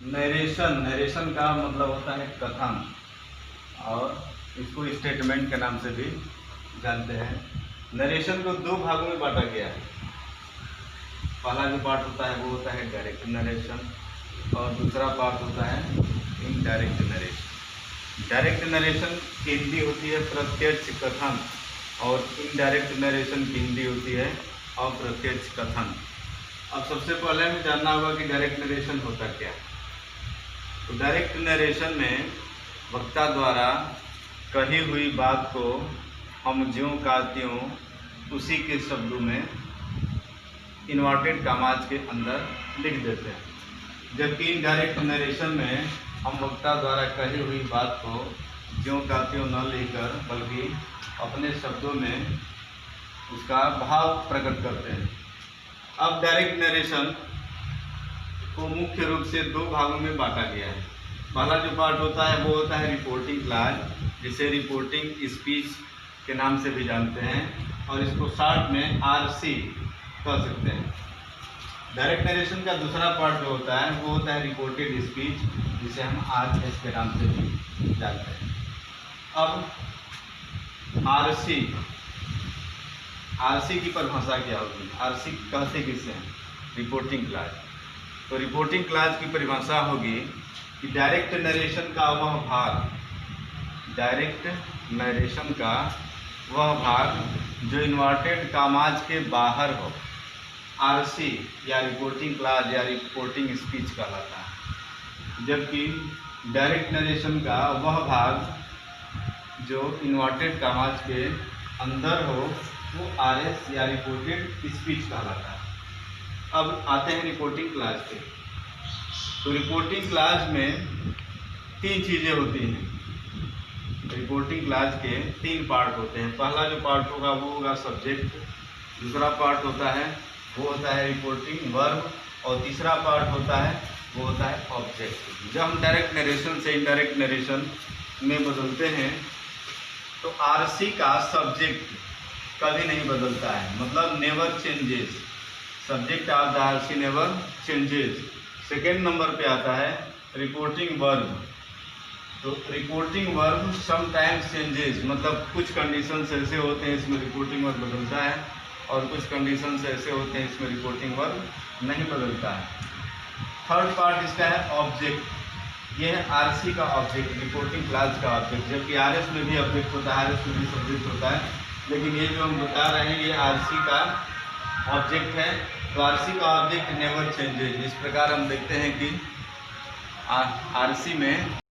Narration narration का मतलब होता है कथन, और इसको स्टेटमेंट के नाम से भी जानते हैं। नरेशन को दो भागों में बांटा गया है। पहला जो पार्ट होता है वो होता है डायरेक्ट नरेशन, और दूसरा पार्ट होता है इनडायरेक्ट नरेशन। डायरेक्ट नरेशन की हिंदी होती है प्रत्यक्ष कथन, और इनडायरेक्ट नरेशन की हिंदी होती है अप्रत्यक्ष कथन। अब सबसे पहले हमें जानना होगा कि डायरेक्ट नरेशन होता क्या है। तो डायरेक्ट नरेशन में वक्ता द्वारा कही हुई बात को हम ज्यों का त्यों उसी के शब्दों में इन्वर्टेड कामाज के अंदर लिख देते हैं, जबकि इनडायरेक्ट नरेशन में हम वक्ता द्वारा कही हुई बात को ज्यों का त्यों न लिखकर बल्कि अपने शब्दों में उसका भाव प्रकट करते हैं। अब डायरेक्ट नरेशन को मुख्य रूप से दो भागों में बांटा गया है। पहला जो पार्ट होता है वो होता है रिपोर्टिंग क्लास, जिसे रिपोर्टिंग स्पीच के नाम से भी जानते हैं, और इसको शॉर्ट में आरसी कह सकते हैं। डायरेक्ट नरेशन का दूसरा पार्ट जो होता है वो होता है रिपोर्टेड स्पीच, जिसे हम आरएस के नाम से भी जानते हैं। अब आरसी की परिभाषा क्या होगी? आरसी कहते किसे हैं? Reporting class. तो रिपोर्टिंग क्लास की परिभाषा होगी कि डायरेक्ट नरेशन का वह भाग जो इन्वर्टेड कामाज के बाहर हो, आरसी या रिपोर्टिंग क्लास या रिपोर्टिंग स्पीच कहलाता है। जबकि डायरेक्ट नरेशन का वह भाग जो इन्वर्टेड कामाज के अंदर हो वो आरएस या रिपोर्टेड स्पीच कहलाता है। अब आते हैं रिपोर्टिंग क्लास पे। तो रिपोर्टिंग क्लास में तीन चीज़ें होती हैं। रिपोर्टिंग क्लास के तीन पार्ट होते हैं। पहला जो पार्ट होगा वो होगा सब्जेक्ट, दूसरा पार्ट होता है वो होता है रिपोर्टिंग वर्ब, और तीसरा पार्ट होता है वो होता है ऑब्जेक्ट। जब हम डायरेक्ट नरेशन से इनडायरेक्ट नरेशन में बदलते हैं तो आरसी का सब्जेक्ट कभी नहीं बदलता है, मतलब never changes. Subject of the RC never changes. Second number पे आता है रिपोर्टिंग वर्ब। तो रिपोर्टिंग वर्ब समटाइम्स चेंजेस, मतलब कुछ कंडीशंस ऐसे होते हैं इसमें रिपोर्टिंग वर्ब बदलता है, और कुछ कंडीशंस ऐसे होते हैं इसमें रिपोर्टिंग वर्ब नहीं बदलता है। थर्ड पार्ट इसका है ऑब्जेक्ट। ये है आरसी का ऑब्जेक्ट, रिपोर्टिंग क्लास का ऑब्जेक्ट। जबकि आरएस में भी ऑब्जेक्ट होता है, आरएस में भी सब्जेक्ट होता है, लेकिन ये जो हम बता रहे हैं ये आरसी का ऑब्जेक्ट है। तो आरसी का ऑब्जेक्ट नेवर चेंजेस। इस प्रकार हम देखते हैं कि आरसी में